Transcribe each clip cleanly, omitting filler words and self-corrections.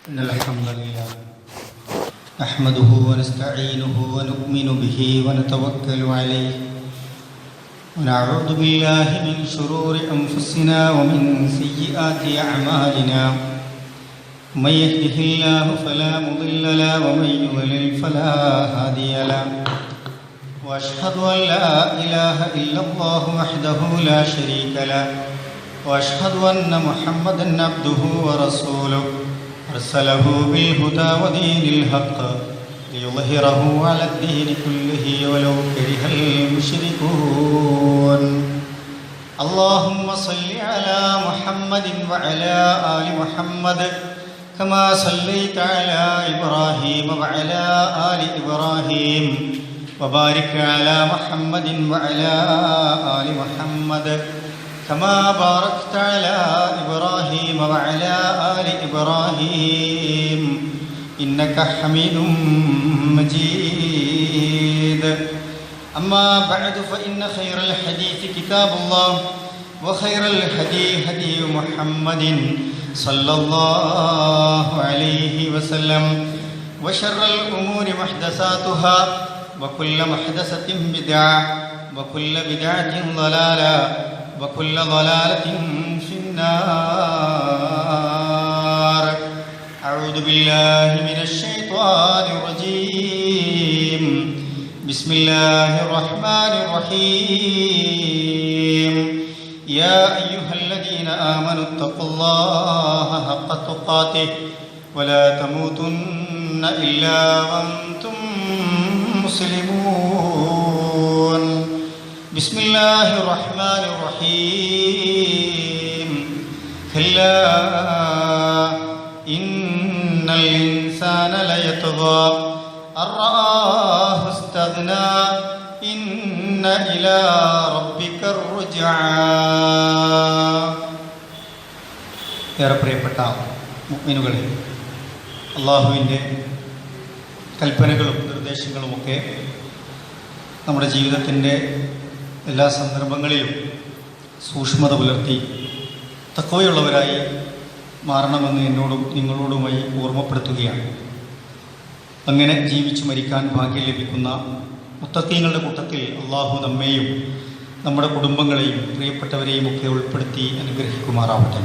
إن الحمد لله نحمده ونستعينه ونؤمن به ونتوكل عليه ونعوذ بالله من شرور أنفسنا ومن سيئات أعمالنا من يهده الله فلا مضل له ومن يضلل فلا هادي له وأشهد أن لا إله إلا الله وحده لا شريك له وأشهد أن محمدا عبده ورسوله أرسله بالهدى ودين الحق ليظهره على الدين كله ولو كره المشركون اللهم صل على محمد وعلى آل محمد كما صليت على إبراهيم وعلى آل إبراهيم وبارك على محمد وعلى آل محمد كما باركت على إبراهيم وعلى آل إبراهيم إنك حميد مجيد أما بعد فإن خير الحديث كتاب الله وخير الهدي هدي محمد صلى الله عليه وسلم وشر الأمور محدثاتها وكل محدثة بدعة وكل بدعة ضلالة وكل ضلالة في النار أعوذ بالله من الشيطان الرجيم بسم الله الرحمن الرحيم يا أيها الذين آمنوا اتقوا الله حق تقاته ولا تموتن إلا وأنتم مسلمون بسم الله الرحمن الرحيم كلا إن الإنسان ليطغى أن رآه استغنى إن إلى ربك الرجعى ഏറെ പ്രിയപ്പെട്ട മുഅ്മിനുകളെ, അല്ലാഹുവിൻ്റെ കൽപ്പനകളും നിർദ്ദേശങ്ങളുമൊക്കെ നമ്മുടെ ജീവിതത്തിൻ്റെ എല്ലാ സന്ദർഭങ്ങളിലും സൂക്ഷ്മത പുലർത്തി തഖ്വയുള്ളവരായി മാറണമെന്ന് എന്നോടും നിങ്ങളോടുമായി ഓർമ്മപ്പെടുത്തുകയാണ്. അങ്ങനെ ജീവിച്ചു മരിക്കാൻ ഭാഗ്യം ലഭിക്കുന്ന മുത്തഖീങ്ങളുടെ കൂട്ടത്തിൽ അള്ളാഹു നമ്മെയും നമ്മുടെ കുടുംബങ്ങളെയും പ്രിയപ്പെട്ടവരെയും ഒക്കെ ഉൾപ്പെടുത്തി അനുഗ്രഹിക്കുമാറാവട്ടെ.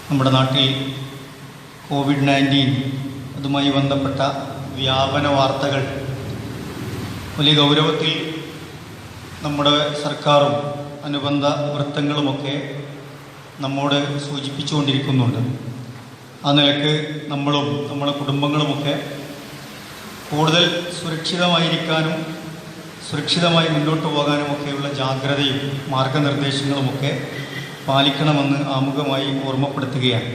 നമ്മുടെ നാട്ടിൽ COVID-19 അതുമായി ബന്ധപ്പെട്ട വ്യാപന വാർത്തകൾ വലിയ ഗൗരവത്തിൽ നമ്മുടെ സർക്കാരും അനുബന്ധ വൃത്തങ്ങളുമൊക്കെ നമ്മോട് സൂചിപ്പിച്ചുകൊണ്ടിരിക്കുന്നുണ്ട്. ആ നിലക്ക് നമ്മളും നമ്മുടെ കുടുംബങ്ങളുമൊക്കെ കൂടുതൽ സുരക്ഷിതമായിരിക്കാനും സുരക്ഷിതമായി മുന്നോട്ട് പോകാനുമൊക്കെയുള്ള ജാഗ്രതയും മാർഗനിർദ്ദേശങ്ങളുമൊക്കെ പാലിക്കണമെന്ന് ആമുഖമായി ഓർമ്മപ്പെടുത്തുകയാണ്.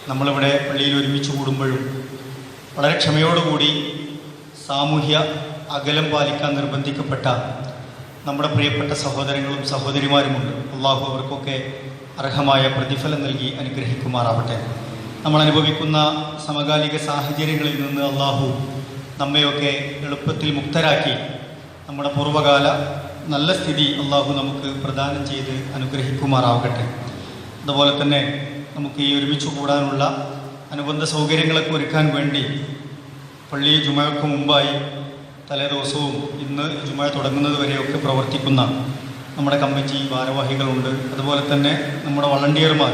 നമ്മളിവിടെ പള്ളിയിൽ ഒരുമിച്ച് കൂടുമ്പോഴും വളരെ ക്ഷമയോടുകൂടി സാമൂഹ്യ അകലം പാലിക്കാൻ നിർബന്ധിക്കപ്പെട്ട നമ്മുടെ പ്രിയപ്പെട്ട സഹോദരങ്ങളും സഹോദരിമാരുമുണ്ട്. അള്ളാഹു അവർക്കൊക്കെ അർഹമായ പ്രതിഫലം നൽകി അനുഗ്രഹിക്കുമാറാവട്ടെ. നമ്മൾ അനുഭവിക്കുന്ന സമകാലിക സാഹചര്യങ്ങളിൽ നിന്ന് അള്ളാഹു നമ്മയൊക്കെ എളുപ്പത്തിൽ മുക്തരാക്കി നമ്മുടെ പൂർവ്വകാല നല്ല സ്ഥിതി അള്ളാഹു നമുക്ക് പ്രദാനം ചെയ്ത് അനുഗ്രഹിക്കുമാറാവട്ടെ. അതുപോലെ തന്നെ നമുക്ക് ഈ ഒരുമിച്ച് കൂടാനുള്ള അനുബന്ധ സൗകര്യങ്ങളൊക്കെ ഒരുക്കാൻ വേണ്ടി പള്ളി ജുമഅക്ക് മുമ്പായി തലേദിവസവും ഇന്ന് ജുമഅ തുടങ്ങുന്നത് വരെയൊക്കെ പ്രവർത്തിക്കുന്ന നമ്മുടെ കമ്മിറ്റി ഭാരവാഹികളുണ്ട്. അതുപോലെ തന്നെ നമ്മുടെ വളണ്ടിയർമാർ.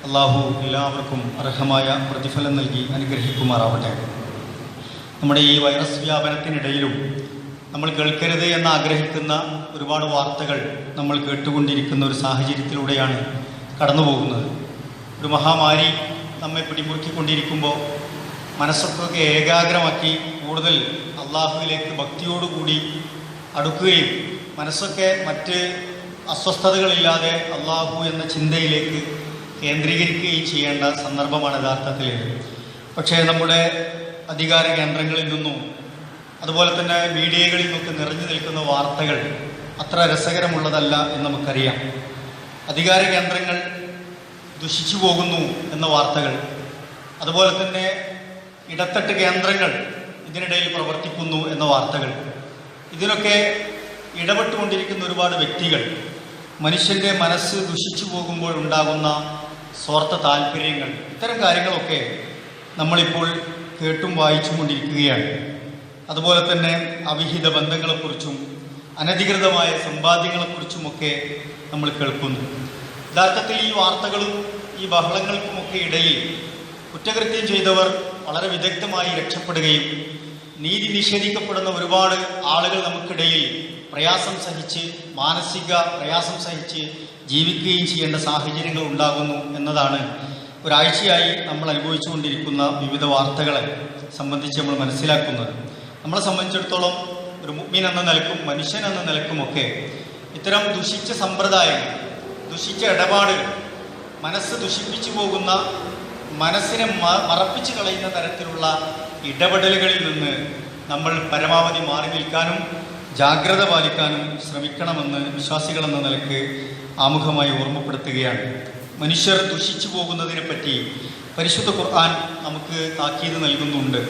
അള്ളാഹു എല്ലാവർക്കും അർഹമായ പ്രതിഫലം നൽകി അനുഗ്രഹിക്കുമാറാവട്ടെ. നമ്മുടെ ഈ വൈറസ് വ്യാപനത്തിനിടയിലും നമ്മൾ കേൾക്കരുത് എന്ന് ആഗ്രഹിക്കുന്ന ഒരുപാട് വാർത്തകൾ നമ്മൾ കേട്ടുകൊണ്ടിരിക്കുന്ന ഒരു സാഹചര്യത്തിലൂടെയാണ് കടന്നു പോകുന്നത്. ഒരു മഹാമാരി നമ്മെ പിടിമുറുക്കിക്കൊണ്ടിരിക്കുമ്പോൾ മനസ്സൊക്കെ ഏകാഗ്രമാക്കി കൂടുതൽ അള്ളാഹുവിലേക്ക് ഭക്തിയോടുകൂടി അടുക്കുകയും മനസ്സൊക്കെ മറ്റ് അസ്വസ്ഥതകളില്ലാതെ അള്ളാഹു എന്ന ചിന്തയിലേക്ക് കേന്ദ്രീകരിക്കുകയും ചെയ്യേണ്ട സന്ദർഭമാണ് യഥാർത്ഥത്തിൽ. പക്ഷേ നമ്മുടെ അധികാര കേന്ദ്രങ്ങളിൽ നിന്നും അതുപോലെ തന്നെ മീഡിയകളിൽ നിന്നൊക്കെ നിറഞ്ഞു നിൽക്കുന്ന വാർത്തകൾ അത്ര രസകരമുള്ളതല്ല എന്ന് നമുക്കറിയാം. അധികാര കേന്ദ്രങ്ങൾ ദുഷിച്ചു പോകുന്നു എന്ന വാർത്തകൾ, അതുപോലെ തന്നെ ഇടത്തട്ട് കേന്ദ്രങ്ങൾ ഇതിനിടയിൽ പ്രവർത്തിക്കുന്നു എന്ന വാർത്തകൾ, ഇതിനൊക്കെ ഇടപെട്ടുകൊണ്ടിരിക്കുന്ന ഒരുപാട് വ്യക്തികൾ മനുഷ്യൻ്റെ മനസ്സ് ദുഷിച്ചു പോകുമ്പോൾ ഉണ്ടാകുന്ന സ്വാർത്ഥ താല്പര്യങ്ങൾ, ഇത്തരം കാര്യങ്ങളൊക്കെ നമ്മളിപ്പോൾ കേട്ടും വായിച്ചും കൊണ്ടിരിക്കുകയാണ്. അതുപോലെ തന്നെ അവിഹിത ബന്ധങ്ങളെക്കുറിച്ചും അനധികൃതമായ സമ്പാദ്യങ്ങളെക്കുറിച്ചുമൊക്കെ നമ്മൾ കേൾക്കുന്നു. യഥാർത്ഥത്തിൽ ഈ വാർത്തകളും ഈ ബഹളങ്ങൾക്കുമൊക്കെ ഇടയിൽ കുറ്റകൃത്യം ചെയ്തവർ വളരെ വിദഗ്ധമായി രക്ഷപ്പെടുകയും നീതി നിഷേധിക്കപ്പെടുന്ന ഒരുപാട് ആളുകൾ നമുക്കിടയിൽ പ്രയാസം സഹിച്ച്, മാനസിക പ്രയാസം സഹിച്ച് ജീവിക്കുകയും ചെയ്യേണ്ട സാഹചര്യങ്ങൾ ഉണ്ടാകുന്നു എന്നതാണ് ഒരാഴ്ചയായി നമ്മൾ അനുഭവിച്ചുകൊണ്ടിരിക്കുന്ന വിവിധ വാർത്തകളെ സംബന്ധിച്ച് നമ്മൾ മനസ്സിലാക്കുന്നത്. നമ്മളെ സംബന്ധിച്ചിടത്തോളം ഒരു മുഅ്മിൻ എന്ന നിലക്കും മനുഷ്യൻ എന്ന നിലക്കുമൊക്കെ ഇത്തരം ദുഷിച്ച സമ്പ്രദായങ്ങൾ, ദുഷിച്ച ഇടപാടുകൾ, മനസ്സ് ദുഷിപ്പിച്ചു പോകുന്ന, മനസ്സിനെ മറപ്പിച്ചു കളയുന്ന തരത്തിലുള്ള ഇടപെടലുകളിൽ നിന്ന് നമ്മൾ പരമാവധി മാറി നിൽക്കാനും ജാഗ്രത പാലിക്കാനും ശ്രമിക്കണമെന്ന് വിശ്വാസികളെന്ന നിലക്ക് ആമുഖമായി ഓർമ്മപ്പെടുത്തുകയാണ്. മനുഷ്യർ ദുഷിച്ചു പോകുന്നതിനെപ്പറ്റി പരിശുദ്ധ ഖുർആൻ നമുക്ക് താക്കീത് നൽകുന്നുണ്ട്.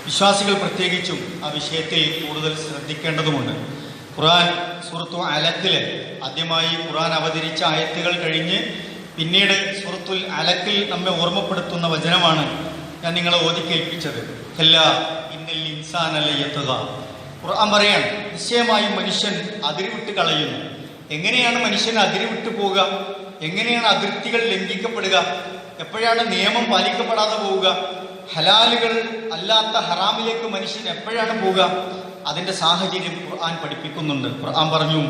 വിശ്വാസികൾ പ്രത്യേകിച്ചും ആ വിഷയത്തിൽ കൂടുതൽ ശ്രദ്ധിക്കേണ്ടതുമുണ്ട്. ഖുർആൻ സൂറത്തു അലക്കിൽ ആദ്യമായി ഖുർആൻ അവതരിച്ച ആയത്തുകൾ കഴിഞ്ഞ് പിന്നീട് സൂറത്തുൽ അലക്കിൽ നമ്മെ ഓർമ്മപ്പെടുത്തുന്ന വചനമാണ് ഞാൻ നിങ്ങളെ ഓതിക്കേൽപ്പിച്ചത്. കല്ലാ ഇന്നൽ ഇൻസാന ലയത്ഗാ. ഖുർആൻ പറയാണ്, നിശ്ചയമായും മനുഷ്യൻ അതിരുവിട്ട് കളയുന്നു. എങ്ങനെയാണ് മനുഷ്യൻ അതിരുവിട്ട് പോവുക? എങ്ങനെയാണ് അതിർത്തികൾ ലംഘിക്കപ്പെടുക? എപ്പോഴാണ് നിയമം പാലിക്കപ്പെടാതെ പോവുക? ഹലാലുകൾ അല്ലാത്ത ഹറാമിലേക്ക് മനുഷ്യൻ എപ്പോഴാണ് പോവുക? അതിൻ്റെ സാഹചര്യം ഖുർആൻ പഠിപ്പിക്കുന്നുണ്ട്. ഖുർആൻ പറഞ്ഞു,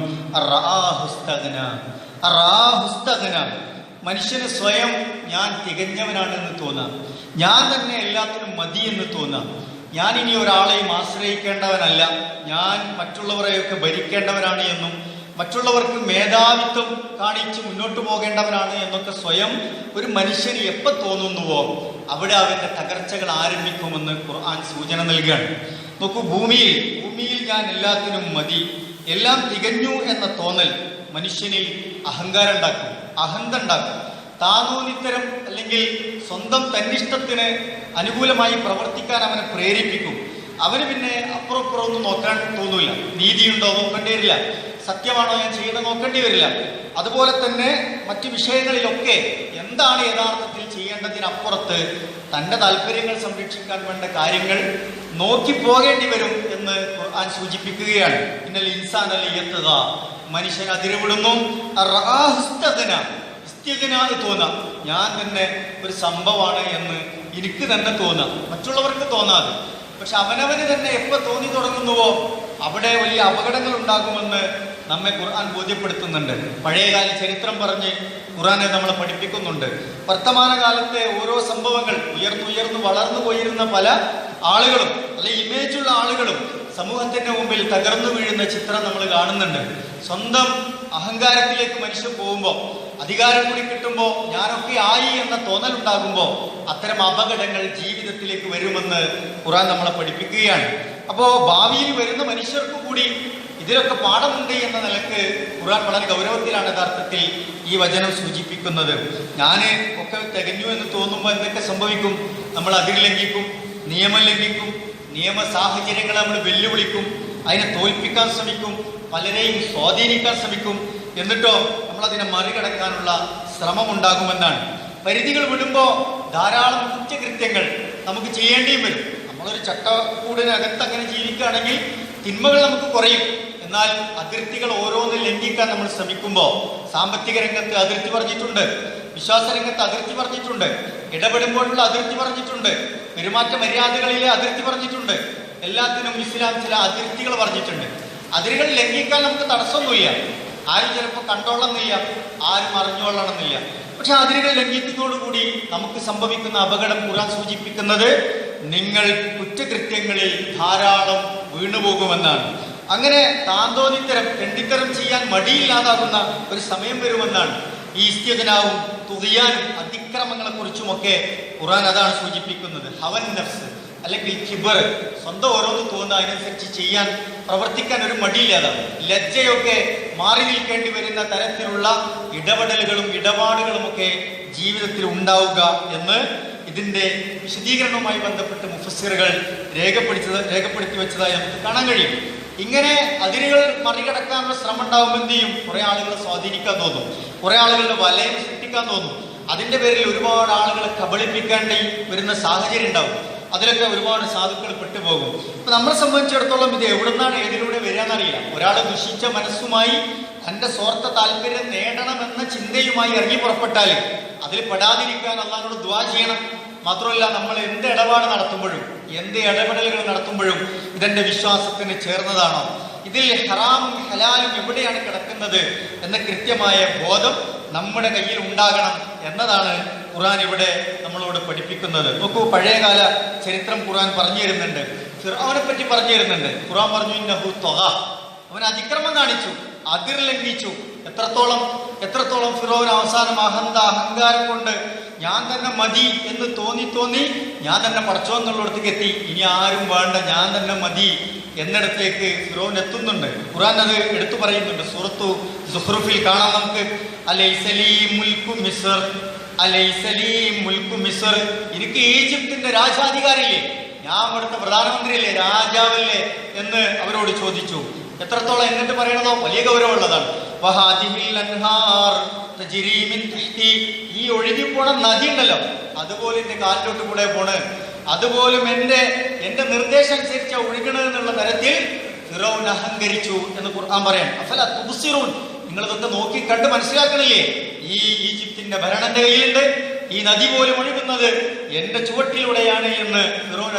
മനുഷ്യന് സ്വയം ഞാൻ തികഞ്ഞവനാണെന്ന് തോന്നാം, ഞാൻ തന്നെ എല്ലാത്തിനും മതി എന്ന് തോന്നാം, ഞാൻ ഇനി ഒരാളെയും ആശ്രയിക്കേണ്ടവനല്ല, ഞാൻ മറ്റുള്ളവരെയൊക്കെ ഭരിക്കേണ്ടവനാണ് എന്നും മറ്റുള്ളവർക്ക് മേധാവിത്വം കാണിച്ച് മുന്നോട്ട് പോകേണ്ടവനാണ് എന്നൊക്കെ സ്വയം ഒരു മനുഷ്യന് എപ്പോൾ തോന്നുന്നുവോ അവിടെ അവൻ്റെ തകർച്ചകൾ ആരംഭിക്കുമെന്ന് ഖുർആൻ സൂചന നൽകുകയാണ്. നോക്കൂ, ഭൂമിയിൽ ഞാൻ എല്ലാത്തിനും മതി, എല്ലാം തികഞ്ഞു എന്ന തോന്നൽ മനുഷ്യനിൽ അഹങ്കാരം ഉണ്ടാക്കും, അഹന്ത ഉണ്ടാക്കും, താനൂന്നിത്തരം അല്ലെങ്കിൽ സ്വന്തം തന്നിഷ്ടത്തിന് അനുകൂലമായി പ്രവർത്തിക്കാൻ അവനെ പ്രേരിപ്പിക്കും. അവന് പിന്നെ അപ്പുറം ഒന്നും നോക്കാൻ തോന്നൂല. നീതിയുണ്ടോ നോക്കേണ്ടി വരില്ല, സത്യമാണോ ഞാൻ ചെയ്യേണ്ടത് നോക്കേണ്ടി വരില്ല. അതുപോലെ തന്നെ മറ്റു വിഷയങ്ങളിലൊക്കെ എന്താണ് യഥാർത്ഥത്തിൽ ചെയ്യേണ്ടതിനപ്പുറത്ത് തൻ്റെ താല്പര്യങ്ങൾ സംരക്ഷിക്കാൻ വേണ്ട കാര്യങ്ങൾ നോക്കി പോകേണ്ടി വരും എന്ന് ഖുർആൻ സൂചിപ്പിക്കുകയാണ്. ഇന്നൽ ഇൻസാന ലയത്ഗാ. മനുഷ്യൻ അതിരുവിടുന്നു. തോന്നാം, ഞാൻ തന്നെ ഒരു സംഭവമാണ് എന്ന് എനിക്ക് തന്നെ തോന്നാം, മറ്റുള്ളവർക്ക് തോന്നാതെ. പക്ഷെ അവനവന് തന്നെ എപ്പോൾ തോന്നി തുടങ്ങുന്നുവോ അവിടെ വലിയ അപകടങ്ങൾ ഉണ്ടാകുമെന്ന് നമ്മെ ഖുർആൻ ബോധ്യപ്പെടുത്തുന്നുണ്ട്. പഴയകാല ചരിത്രം പറഞ്ഞ് ഖുർആനെ നമ്മളെ പഠിപ്പിക്കുന്നുണ്ട്. വർത്തമാനകാലത്തെ ഓരോ സംഭവങ്ങൾ, ഉയർന്നു വളർന്നു പോയിരുന്ന പല ആളുകളും അല്ലെ ഇമേജുള്ള ആളുകളും സമൂഹത്തിന്റെ മുമ്പിൽ തകർന്നു വീഴുന്ന ചിത്രം നമ്മൾ കാണുന്നുണ്ട്. സ്വന്തം അഹങ്കാരത്തിലേക്ക് മനുഷ്യൻ പോകുമ്പോൾ, അധികാരം കൂടി കിട്ടുമ്പോൾ ഞാനൊക്കെ ആയി എന്ന തോന്നലുണ്ടാകുമ്പോൾ അത്തരം അപകടങ്ങൾ ജീവിതത്തിലേക്ക് വരുമെന്ന് ഖുർആൻ നമ്മളെ പഠിപ്പിക്കുകയാണ്. അപ്പോൾ ഭാവിയിൽ വരുന്ന മനുഷ്യർക്ക് കൂടി ഇതിലൊക്കെ പാഠമുണ്ട് എന്ന നിലക്ക് ഖുർആൻ വളരെ ഗൗരവത്തിലാണ് യഥാർത്ഥത്തിൽ ഈ വചനം സൂചിപ്പിക്കുന്നത്. ഞാൻ ഒക്കെ തികഞ്ഞു എന്ന് തോന്നുമ്പോൾ എന്തൊക്കെ സംഭവിക്കും? നമ്മൾ അതിര് ലംഘിക്കും, നിയമം ലംഘിക്കും, നിയമ സാഹചര്യങ്ങളെ നമ്മൾ വെല്ലുവിളിക്കും, അതിനെ തോൽപ്പിക്കാൻ ശ്രമിക്കും, പലരെയും സ്വാധീനിക്കാൻ ശ്രമിക്കും. എന്നിട്ടോ നമ്മളതിനെ മറികടക്കാനുള്ള ശ്രമമുണ്ടാകുമെന്നാണ്. പരിധികൾ വിടുമ്പോൾ ധാരാളം കുറ്റകൃത്യങ്ങൾ നമുക്ക് ചെയ്യേണ്ടിയും വരും. നമ്മളൊരു ചട്ടക്കൂടിനകത്ത് അങ്ങനെ ജീവിക്കുകയാണെങ്കിൽ തിന്മകൾ നമുക്ക് കുറയും. എന്നാൽ അതിർത്തികൾ ഓരോന്ന് ലംഘിക്കാൻ നമ്മൾ ശ്രമിക്കുമ്പോൾ സാമ്പത്തിക രംഗത്ത് അതിർത്തി പറഞ്ഞിട്ടുണ്ട്, വിശ്വാസ രംഗത്ത് അതിർത്തി പറഞ്ഞിട്ടുണ്ട്, ഇടപെടുമ്പോഴുള്ള അതിർത്തി പറഞ്ഞിട്ടുണ്ട്, പെരുമാറ്റ മര്യാദകളിലെ അതിർത്തി പറഞ്ഞിട്ടുണ്ട്. എല്ലാത്തിനും ഇസ്ലാം ചില അതിർത്തികൾ പറഞ്ഞിട്ടുണ്ട്. അതിരുകൾ ലംഘിക്കാൻ നമുക്ക് തടസ്സമൊന്നുമില്ല. ആരും ചിലപ്പോൾ കണ്ടോളണമെന്നില്ല, ആരും അറിഞ്ഞോളണമെന്നില്ല. പക്ഷെ അതിരുകൾ ലംഘിക്കുന്നതോടുകൂടി നമുക്ക് സംഭവിക്കുന്ന അപകടം ഖുർആൻ സൂചിപ്പിക്കുന്നത് നിങ്ങൾ കുറ്റകൃത്യങ്ങളിൽ ധാരാളം വീണുപോകുമെന്നാണ്. അങ്ങനെ താന്തോന്നിത്തരം, തെണ്ടിത്തരം ചെയ്യാൻ മടിയില്ലാതാകുന്ന ഒരു സമയം വരുമെന്നാണ്. ഈ ഇസ്തിഗ്നാവും തുഗ്യാനും അതിക്രമങ്ങളെക്കുറിച്ചുമൊക്കെ ഖുർആൻ അതാണ് സൂചിപ്പിക്കുന്നത്. ഹവൻ നഫ്സ് അല്ലെങ്കിൽ കിബർ, സ്വന്തം ഓരോന്ന് തോന്നുന്ന അതിനനുസരിച്ച് ചെയ്യാൻ പ്രവർത്തിക്കാൻ ഒരു മടിയില്ലാതാവും. ലജ്ജയൊക്കെ മാറി നിൽക്കേണ്ടി വരുന്ന തരത്തിലുള്ള ഇടപെടലുകളും ഇടപാടുകളുമൊക്കെ ജീവിതത്തിൽ ഉണ്ടാവുക എന്ന് ഇതിൻ്റെ വിശദീകരണവുമായി ബന്ധപ്പെട്ട് മുഫസ്സിറുകൾ രേഖപ്പെടുത്തി വെച്ചതായി നമുക്ക് കാണാൻ കഴിയും. ഇങ്ങനെ അതിരുകൾ മറികടക്കാനുള്ള ശ്രമം ഉണ്ടാവുമ്പോൾ എന്ത് ചെയ്യും? കുറേ ആളുകളെ സ്വാധീനിക്കാൻ തോന്നും, കുറേ ആളുകളുടെ വലയം സൃഷ്ടിക്കാൻ തോന്നും. അതിൻ്റെ പേരിൽ ഒരുപാട് ആളുകളെ കബളിപ്പിക്കേണ്ടി വരുന്ന സാഹചര്യം ഉണ്ടാവും. അതിലൊക്കെ ഒരുപാട് സാധുക്കൾ പെട്ടുപോകും. ഇപ്പം നമ്മളെ സംബന്ധിച്ചിടത്തോളം ഇത് എവിടുന്നാണ് ഏതിലൂടെ വരികയെന്നറിയില്ല. ഒരാളെ ദുഷിച്ച മനസ്സുമായി തൻ്റെ സ്വാർത്ഥ താല്പര്യം നേടണമെന്ന ചിന്തയുമായി ഇറങ്ങി പുറപ്പെട്ടാൽ അതിൽ പെടാതിരിക്കാൻ അള്ളാഹുവോട് ദുആ ചെയ്യണം. മാത്രമല്ല, നമ്മൾ എന്ത് ഇടപാട് നടത്തുമ്പോഴും എന്ത് ഇടപെടലുകൾ നടത്തുമ്പോഴും ഇതെൻ്റെ വിശ്വാസത്തിന് ചേർന്നതാണോ, ഇതിൽ ഹറാമും ഹലാലും എവിടെയാണ് കിടക്കുന്നത് എന്ന കൃത്യമായ ബോധം നമ്മുടെ കയ്യിൽ ഉണ്ടാകണം എന്നതാണ് ഖുർആൻ ഇവിടെ നമ്മളോട് പഠിപ്പിക്കുന്നത്. നോക്കൂ, പഴയകാല ചരിത്രം ഖുർആൻ പറഞ്ഞു തരുന്നുണ്ട്. ഫിർഔനെ പറ്റി പറഞ്ഞു തരുന്നുണ്ട്. ഖുർആൻ പറഞ്ഞു, ഇന്നഹു ത്വഗ, അവൻ അതിക്രമം കാണിച്ചു, അതിർ ലംഘിച്ചു. എത്രത്തോളം ഫിറോൻ അവസാനം അഹങ്കാരം കൊണ്ട് ഞാൻ തന്നെ മതി എന്ന് തോന്നി ഞാൻ തന്നെ പടച്ചോന്നുള്ളിടത്തേക്ക് എത്തി. ഇനി ആരും വേണ്ട, ഞാൻ തന്നെ മതി എന്നിടത്തേക്ക് ഫിറോൻ എത്തുന്നുണ്ട്. ഖുർആൻ അത് എടുത്തു പറയുന്നുണ്ട്. സൂറത്തു സുഹ്റുഫിൽ കാണാം നമുക്ക്, അലൈസലീ മുൽക്കു മിസ്ർ, അലൈസലീ മുൽക്കു മിസ്ർ, എനിക്ക് ഈജിപ്തിന്റെ രാജാധികാരില്ലേ, ഞാൻ ഇവിടുത്തെ പ്രധാനമന്ത്രിയല്ലേ, രാജാവല്ലേ എന്ന് അവരോട് ചോദിച്ചു. എത്രത്തോളം എന്നിട്ട് പറയണതോ വലിയ ഗൗരവമുള്ളതാണ്. ഈ ഒഴുകിപ്പോണ നദി ഉണ്ടല്ലോ, അതുപോലെ എന്റെ കാലിലോട്ട് കൂടെ പോണ്, അതുപോലും എന്റെ നിർദ്ദേശം അനുസരിച്ച ഒഴുകണമെന്നുള്ള തരത്തിൽ ഫിറൗൻ അഹങ്കരിച്ചു എന്ന് ഖുർആൻ പറയാൻ. അഫല തുബ്സിറൂൻ, നിങ്ങളിതൊക്കെ നോക്കി കണ്ട് മനസ്സിലാക്കണില്ലേ, ഈ ഈജിപ്തിന്റെ ഭരണന്റെ കയ്യിലുണ്ട്, ഈ നദി പോലും ഒഴുകുന്നത് എന്റെ ചുവട്ടിലൂടെയാണ് എന്ന് ഫിറൗൻ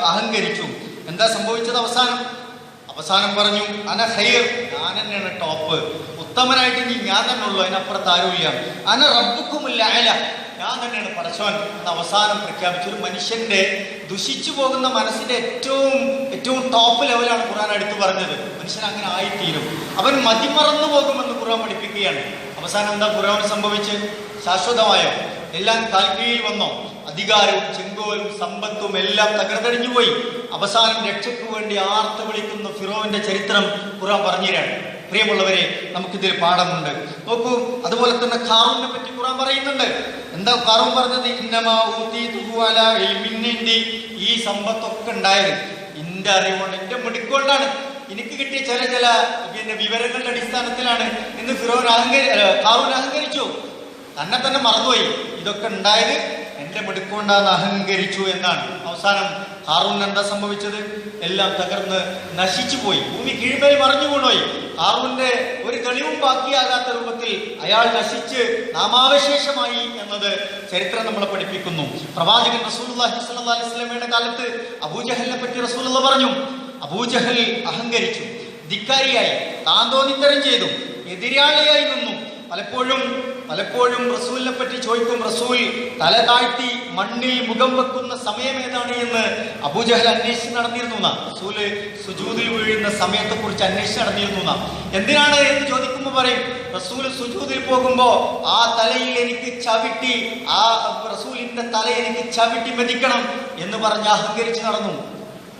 അഹങ്കരിച്ചു. എന്താ സംഭവിച്ചത്? അവസാനം പറഞ്ഞു, അന ഖൈർ, ഞാൻ തന്നെയാണ് ടോപ്പ്, ഉത്തമനായിട്ട് ഞാൻ തന്നെ ഉള്ളൂ, അതിനപ്പുറത്ത് ആരുമില്ല. അന റബ്ബുക്കുമുൽ അഅല, ഞാൻ തന്നെയാണ് പടച്ചവൻ എന്ന് അവസാനം പ്രഖ്യാപിച്ചു. ഒരു മനുഷ്യന്റെ ദുഷിച്ചു പോകുന്ന മനസ്സിന്റെ ഏറ്റവും ടോപ്പ് ലെവലാണ് ഖുർആൻ എടുത്തു പറഞ്ഞത്. മനുഷ്യൻ അങ്ങനെ ആയിത്തീരും, അവൻ മതിമറന്നു പോകുമെന്ന് ഖുർആൻ പഠിപ്പിക്കുകയാണ്. അവസാനം എന്താ ഖുർആൻ സംഭവിച്ച്? ശാശ്വതമായോ? എല്ലാം കാൽക്കീഴിൽ വന്നോ? അധികാരവും ചെങ്കോലും സമ്പത്തും എല്ലാം തകർത്തടിഞ്ഞു പോയി. അവസാനം രക്ഷയ്ക്ക് വേണ്ടി ആർത്ത് വിളിക്കുന്ന ഫിറോവിന്റെ ചരിത്രം ഖുർആൻ പറഞ്ഞുതരാണ്. പ്രിയമുള്ളവരെ, നമുക്കിതിൽ പാഠമുണ്ട്. നോക്കൂ, അതുപോലെ തന്നെ ഖാറൂനെ പറ്റി ഖുർആൻ പറയുന്നുണ്ട്. എന്താ ഖാറൂൻ പറഞ്ഞത്? ഇന്നമാ ഊതീതുഹു അലാ ഇൽമിൻ ഇൻദി, ഈ സമ്പത്തൊക്കെ ഉണ്ടായത് എന്റെ അറിവുകൊണ്ട്, എന്റെ മിടുക്കൊണ്ടാണ്, എനിക്ക് കിട്ടിയ ചില വിവരങ്ങളുടെ അടിസ്ഥാനത്തിലാണ് എന്ന് ഖാറൂൻ അഹങ്കരിച്ചു. തന്നെ മറന്നുപോയി. ഇതൊക്കെ ഉണ്ടായത് എന്റെ മിടുക്കൊണ്ടാന്ന് അഹങ്കരിച്ചു എന്നാണ്. അവസാനം ഹാറൂൻ എന്താ സംഭവിച്ചത്? എല്ലാം തകർന്ന് നശിച്ചു പോയി, ഭൂമി കീഴ്മേൽ മറിഞ്ഞു വീണുപോയി. ഹാറൂന്റെ ഒരു തെളിവും ബാക്കിയാകാത്ത രൂപത്തിൽ അയാൾ നശിച്ച് നാമാവശേഷമായി എന്നത് ചരിത്രം നമ്മളെ പഠിപ്പിക്കുന്നു. പ്രവാചകൻ റസൂലുള്ളാഹി സ്വല്ലല്ലാഹി അലൈഹി വസല്ലമയുടെ കാലത്ത് അബൂജഹലിനെ പറ്റി റസൂലുള്ളാഹി പറഞ്ഞു, അബൂജഹൽ അഹങ്കരിച്ചു, ധിക്കാരിയായി, താന്തോന്നിത്തരം ചെയ്തു, എതിരാളിയായി നിന്നു. പലപ്പോഴും റസൂലിനെ പറ്റി ചോദിക്കും, റസൂൽ തല താഴ്ത്തി മണ്ണിൽ മുഖം വെക്കുന്ന സമയം ഏതാണ് എന്ന് അബൂജഹൽ അന്വേഷിച്ച് നടന്നിരുന്നു. റസൂല് സുജൂദിൽ വീഴുന്ന സമയത്തെ കുറിച്ച് അന്വേഷിച്ച് നടന്നിരുന്നു. എന്തിനാണ് എന്ന് ചോദിക്കുമ്പോൾ പറയും, റസൂല് സുജൂദിൽ പോകുമ്പോ ആ തലയിൽ എനിക്ക് ചവിട്ടി, ആ റസൂലിന്റെ തല എനിക്ക് ചവിട്ടി മെതിക്കണം എന്ന് പറഞ്ഞ് അഹങ്കരിച്ച് നടന്നു.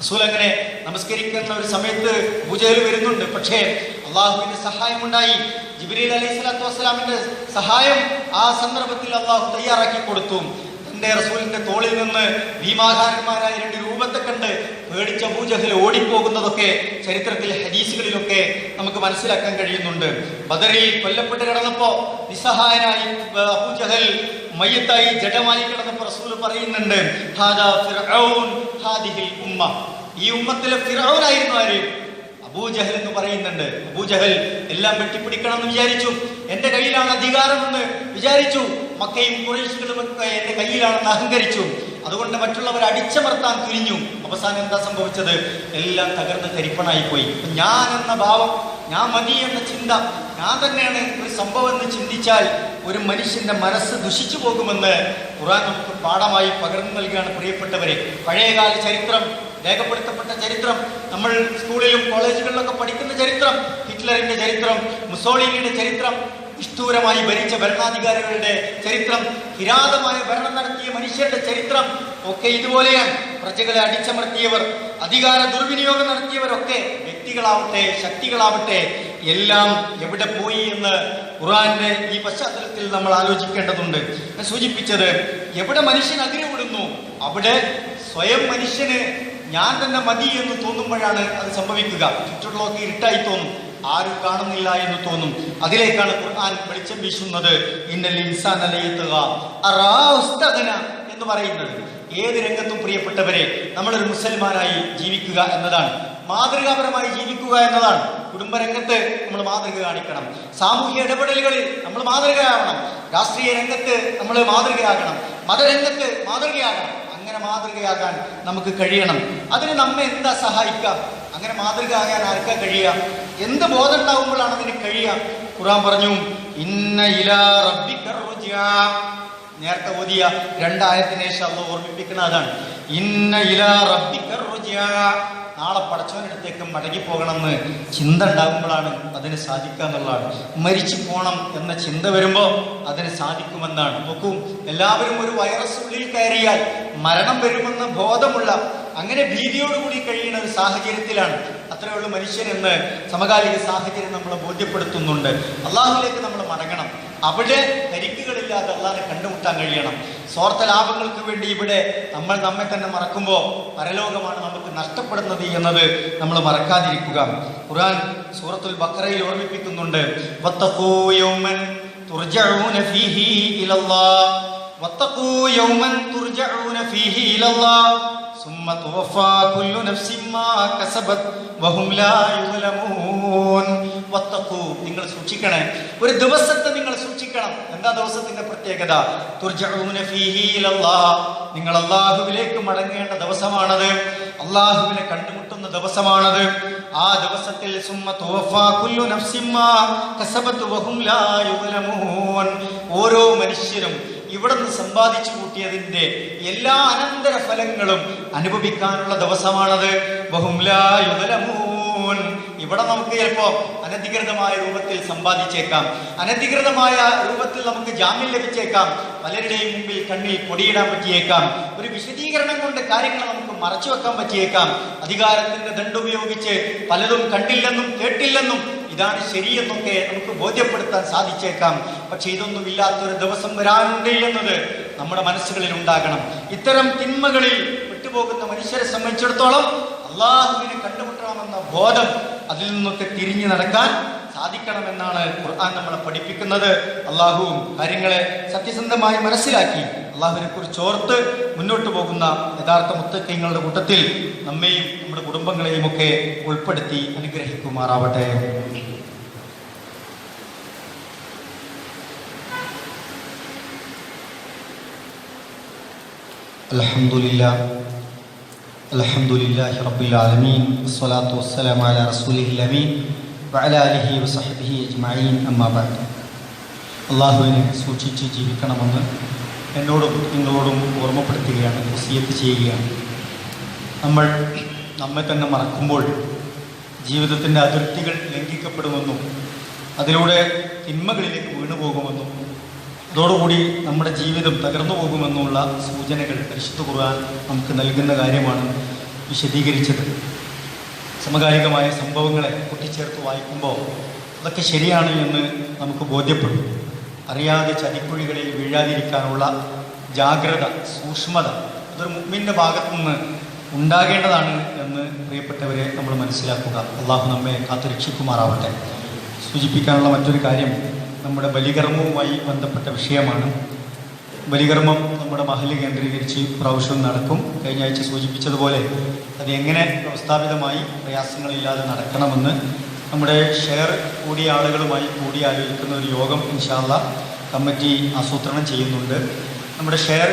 റസൂൽ അങ്ങനെ നമസ്കരിക്കുന്ന ഒരു സമയത്ത് അബൂജഹൽ വരുന്നുണ്ട്. പക്ഷേ അള്ളാഹുവിന്റെ സഹായമുണ്ടായി. ജിബ്രീൽ അലൈഹി സ്വലാത്തു വസ്സലാമിന്റെ സഹായം ആ സന്ദർഭത്തിൽ അള്ളാഹു തയ്യാറാക്കി കൊടുത്തു. തന്റെ റസൂലിന്റെ തോളിൽ നിന്ന് ഭീമാകാരന്മാരായ രണ്ട് രൂപത്തെ കണ്ട് പേടിച്ച അബൂജഹൽ ഓടിപ്പോകുന്നതൊക്കെ ചരിത്രത്തിൽ ഹദീസുകളിലൊക്കെ നമുക്ക് മനസ്സിലാക്കാൻ കഴിയുന്നുണ്ട്. ബദറിൽ കൊല്ലപ്പെട്ട് കിടന്നപ്പോ നിസ്സഹായനായി അബൂജഹൽ മയ്യത്തായി ജഡമായി കിടന്നപ്പോ റസൂൽ പറയുന്നുണ്ട്, ഹാദാ ഫിർഔൻ ഹാദിഹിൽ ഉമ്മ, ഈ ഉമ്മത്തിലെ ഫിർഔനായിരുന്നു ആര്? അബൂജഹൽ എന്ന് പറയുന്നുണ്ട്. അബൂജഹൽ എല്ലാം വെട്ടിപ്പിടിക്കണം എന്ന് വിചാരിച്ചു, എന്റെ കയ്യിലാണ് അധികാരമെന്ന് വിചാരിച്ചു, മക്കയും ഖുറൈശികളും ഒക്കെ എന്റെ കയ്യിലാണെന്ന് അഹങ്കരിച്ചു. അതുകൊണ്ട് മറ്റുള്ളവരെ അടിച്ചമർത്താൻ തുനിഞ്ഞു. അവസാനം എന്താ സംഭവിച്ചത്? എല്ലാം തകർന്ന് തരിപ്പണായി പോയി. ഞാൻ എന്ന ഭാവം, ഞാൻ മതി എന്ന ചിന്ത, ഞാൻ തന്നെയാണ് ഒരു സംഭവം എന്ന് ചിന്തിച്ചാൽ ഒരു മനുഷ്യന്റെ മനസ്സ് ദുഷിച്ചു പോകുമെന്ന് ഖുർആൻ നമുക്ക് പാഠമായി പകർന്നു നൽകുകയാണ്. പ്രിയപ്പെട്ടവരെ, പഴയകാല ചരിത്രം, രേഖപ്പെടുത്തപ്പെട്ട ചരിത്രം, നമ്മൾ സ്കൂളിലും കോളേജുകളിലൊക്കെ പഠിക്കുന്ന ചരിത്രം, ഹിറ്റ്ലറിന്റെ ചരിത്രം, മുസോളിനിയുടെ ചരിത്രം, നിഷ്ഠൂരമായി ഭരിച്ച ഭരണാധികാരികളുടെ ചരിത്രം, കിരാതമായ ഭരണം നടത്തിയ മനുഷ്യരുടെ ചരിത്രം ഒക്കെ ഇതുപോലെയാണ്. പ്രജകളെ അടിച്ചമർത്തിയവർ, അധികാര ദുർവിനിയോഗം നടത്തിയവരൊക്കെ, വ്യക്തികളാവട്ടെ ശക്തികളാവട്ടെ, എല്ലാം എവിടെ പോയി എന്ന് ഖുർആന്റെ ഈ പശ്ചാത്തലത്തിൽ നമ്മൾ ആലോചിക്കേണ്ടതുണ്ട്. ഞാൻ സൂചിപ്പിച്ചത്, എവിടെ മനുഷ്യൻ അതിരുവിടുന്നു അവിടെ സ്വയം മനുഷ്യന് ഞാൻ തന്നെ മതി എന്ന് തോന്നുമ്പോഴാണ് അത് സംഭവിക്കുക. ചുറ്റുള്ളതൊക്കെ ഇരുട്ടായി തോന്നും. ആരും കാണുന്നില്ല എന്ന് തോന്നും. അതിലേക്കാണ് ഖുർആൻ വെളിച്ചം വീശുന്നത്. ഇന്നൽ ഇൻസാന ലയത്ഗ അറാസ്തഗ്ന എന്ന് പറയുന്നത്. ഏത് രംഗത്തും പ്രിയപ്പെട്ടവരെ, നമ്മളൊരു മുസൽമാനായി ജീവിക്കുക എന്നതാണ്, മാതൃകാപരമായി ജീവിക്കുക എന്നതാണ്. കുടുംബരംഗത്ത് നമ്മൾ മാതൃക കാണിക്കണം, സാമൂഹ്യ ഇടപെടലുകളിൽ നമ്മൾ മാതൃകയാവണം, രാഷ്ട്രീയ രംഗത്ത് നമ്മൾ മാതൃകയാകണം, മതരംഗത്ത് മാതൃകയാകണം. അങ്ങനെ മാതൃകയാകാൻ നമുക്ക് കഴിയണം. അതിന് നമ്മെ എന്താ സഹായിക്കാം? അങ്ങനെ മാതൃക ആകാൻ ആർക്കാ കഴിയുക? എന്ത് ബോധം ഉണ്ടാകുമ്പോഴാണ് അതിന് കഴിയുക? ഖുർആൻ പറഞ്ഞു, ഇന്ന ഇലാ റബ്ബിക റുജ്ആ. നേരത്തെ ഓതിയ രണ്ടായത്തിന് ശേഷം അല്ലാഹു ഓർമ്മിപ്പിക്കുന്ന അതാണ്. ഇന്ന ഇലാ റബ്ബിക റുജ്ആ. നാളെ പടച്ചവനടുത്തേക്ക് മടങ്ങിപ്പോകണമെന്ന് ചിന്ത ഉണ്ടാകുമ്പോഴാണ് അതിന് സാധിക്കുക എന്നുള്ളതാണ്. മരിച്ചു പോകണം എന്ന ചിന്ത വരുമ്പോൾ അതിന് സാധിക്കുമെന്നാണ്. നോക്കൂ, എല്ലാവരും ഒരു വൈറസ് ഉള്ളിൽ കയറിയാൽ മരണം വരുമെന്ന ബോധമുള്ള, അങ്ങനെ ഭീതിയോടുകൂടി കഴിയുന്ന ഒരു സാഹചര്യത്തിലാണ് അത്രയുള്ള മനുഷ്യൻ എന്ന് സമകാലിക സാഹചര്യം നമ്മളെ ബോധ്യപ്പെടുത്തുന്നുണ്ട്. അള്ളാഹുവിലേക്ക് നമ്മൾ മടങ്ങണം. അവിടെ പരിക്കുകളില്ലാതെ അള്ളാഹിനെ കണ്ടുമുട്ടാൻ കഴിയണം. സ്വാർത്ഥ ലാഭങ്ങൾക്ക് വേണ്ടി ഇവിടെ നമ്മൾ നമ്മെ തന്നെ മറക്കുമ്പോൾ പരലോകമാണ് നമുക്ക് നഷ്ടപ്പെടുന്നത് എന്നത് നമ്മൾ മറക്കാതിരിക്കുക. ഖുർആൻ സൂറത്തുൽ ബഖറയിൽ ഓർമ്മിപ്പിക്കുന്നുണ്ട്, വത്തഖൂ യൗമൻ തുർജഊന ഫീഹി ഇലല്ലാഹ്, വത്തഖൂ യൗമൻ തുർജഊന ഫീഹി ഇലല്ലാഹ് സുമ്മ തുവഫാ കുല്ലു നഫ്സിൻ മാ കസബത് വഹും ലാ യുളമൂൻ. വത്തഖൂ, നിങ്ങൾ സൂക്ഷിക്കണേ, ഒരു ദിവസത്തെ നിങ്ങൾ സൂക്ഷിക്കണം. എന്താ ദിവസത്തിന്റെ പ്രത്യേകത? തുർജഊന ഫീഹി ഇലല്ലാഹ്, നിങ്ങൾ അല്ലാഹുവിലേക്ക് മടങ്ങേണ്ട ദിവസമാണത്, അല്ലാഹുവിനെ കണ്ടുമുട്ടുന്ന ദിവസമാണത്. ആ ദിവസത്തിൽ സുമ്മ തുവഫാ കുല്ലു നഫ്സിൻ മാ കസബത് വഹും ലാ യുളമൂൻ, ഓരോ മനുഷ്യരും ഇവിടുന്ന് സമ്പാദിച്ചു കൂട്ടിയതിന്റെ എല്ലാ അനന്തര ഫലങ്ങളും അനുഭവിക്കാനുള്ള ദിവസമാണത്. വഹും ലാ യുളമൂൻ. ഇവിടെ നമുക്ക് ചിലപ്പോ അനധികൃതമായ രൂപത്തിൽ സമ്പാദിച്ചേക്കാം, അനധികൃതമായ രൂപത്തിൽ നമുക്ക് ജാമ്യം ലഭിച്ചേക്കാം, പലരുടെയും മുമ്പിൽ കണ്ണിൽ പൊടിയിടാൻ പറ്റിയേക്കാം, ഒരു വിശദീകരണം കൊണ്ട് കാര്യങ്ങൾ നമുക്ക് മറച്ചു വെക്കാൻ പറ്റിയേക്കാം, അധികാരത്തിന്റെ ദണ്ടുപയോഗിച്ച് പലതും കണ്ടില്ലെന്നും കേട്ടില്ലെന്നും ഇതാണ് ശരിയെന്നൊക്കെ നമുക്ക് ബോധ്യപ്പെടുത്താൻ സാധിച്ചേക്കാം. പക്ഷെ ഇതൊന്നും ഇല്ലാത്തൊരു ദിവസം വരാനുണ്ട് എന്നത് നമ്മുടെ മനസ്സുകളിൽ ഉണ്ടാകണം. ഇത്തരം തിന്മകളിൽ വിട്ടുപോകുന്ന മനുഷ്യരെ സംബന്ധിച്ചിടത്തോളം അള്ളാഹുവിനെ കണ്ടുമുട്ടണമെന്ന ബോധം, അതിൽ നിന്നൊക്കെ തിരിഞ്ഞു നടക്കാൻ സാധിക്കണമെന്നാണ് ഖുർആൻ നമ്മളെ പഠിപ്പിക്കുന്നത്. അള്ളാഹു കാര്യങ്ങളെ സത്യസന്ധമായി മനസ്സിലാക്കി അള്ളാഹുവിനെ കുറിച്ച് ഓർത്ത് മുന്നോട്ട് പോകുന്ന യഥാർത്ഥ മുത്തഖീങ്ങളുടെ കൂട്ടത്തിൽ നമ്മെയും നമ്മുടെ കുടുംബങ്ങളെയും ഒക്കെ ഉൾപ്പെടുത്തി അനുഗ്രഹിക്കുമാറാവട്ടെ. അൽഹംദുലില്ലാഹി റബ്ബിൽ ആലമീൻ വസ്സലാത്തു വസ്സലാമു അലാ റസൂലിഹിൽ അമീൻ വഅലാ ആലിഹി വസഹ്ബിഹി അജ്മഈൻ. അമ്മാ ബഅദ്. അള്ളാഹുവിനെ സൂക്ഷിച്ച് ജീവിക്കണമെന്ന് എന്നോടും നിങ്ങളോടും ഓർമ്മപ്പെടുത്തുകയാണ്, വസിയത്ത് ചെയ്യുകയാണ്. നമ്മൾ നമ്മെ തന്നെ മറക്കുമ്പോൾ ജീവിതത്തിൻ്റെ അതിർത്തികൾ ലംഘിക്കപ്പെടുമെന്നും അതിലൂടെ തിന്മകളിലേക്ക് വീണുപോകുമെന്നും അതോടുകൂടി നമ്മുടെ ജീവിതം തകർന്നു പോകുമെന്നുള്ള സൂചനകൾ പരിശുദ്ധ ഖുർആൻ നമുക്ക് നൽകുന്ന കാര്യമാണ് വിശദീകരിച്ചത്. സമകാലികമായ സംഭവങ്ങളെ കൂട്ടിച്ചേർത്ത് വായിക്കുമ്പോൾ അതൊക്കെ ശരിയാണ് എന്ന് നമുക്ക് ബോധ്യപ്പെടും. അറിയാതെ ചതിക്കുഴികളിൽ വീഴാതിരിക്കാനുള്ള ജാഗ്രത, സൂക്ഷ്മത അതൊരു മുഅ്മിന്റെ ഭാഗത്തു നിന്ന് ഉണ്ടാകേണ്ടതാണ് എന്ന് പ്രിയപ്പെട്ടവരെ നമ്മൾ മനസ്സിലാക്കുക. അള്ളാഹു നമ്മെ കാത്തുരക്ഷിക്കുമാറാവട്ടെ. സൂചിപ്പിക്കാനുള്ള മറ്റൊരു കാര്യം നമ്മുടെ ബലികർമ്മവുമായി ബന്ധപ്പെട്ട വിഷയമാണ്. ബലികർമ്മം നമ്മുടെ മഹല്ല് കേന്ദ്രീകരിച്ച് പ്രാവശ്യം നടക്കും. കഴിഞ്ഞ ആഴ്ച സൂചിപ്പിച്ചതുപോലെ അത് എങ്ങനെ വ്യവസ്ഥാപിതമായി പ്രയാസങ്ങളില്ലാതെ നടക്കണമെന്ന് നമ്മുടെ ഷെയർ കൂടിയ ആളുകളുമായി കൂടി ആലോചിക്കുന്ന ഒരു യോഗം ഇൻഷാ അല്ലാഹ് കമ്മിറ്റി ആസൂത്രണം ചെയ്യുന്നുണ്ട്. നമ്മുടെ ഷെയർ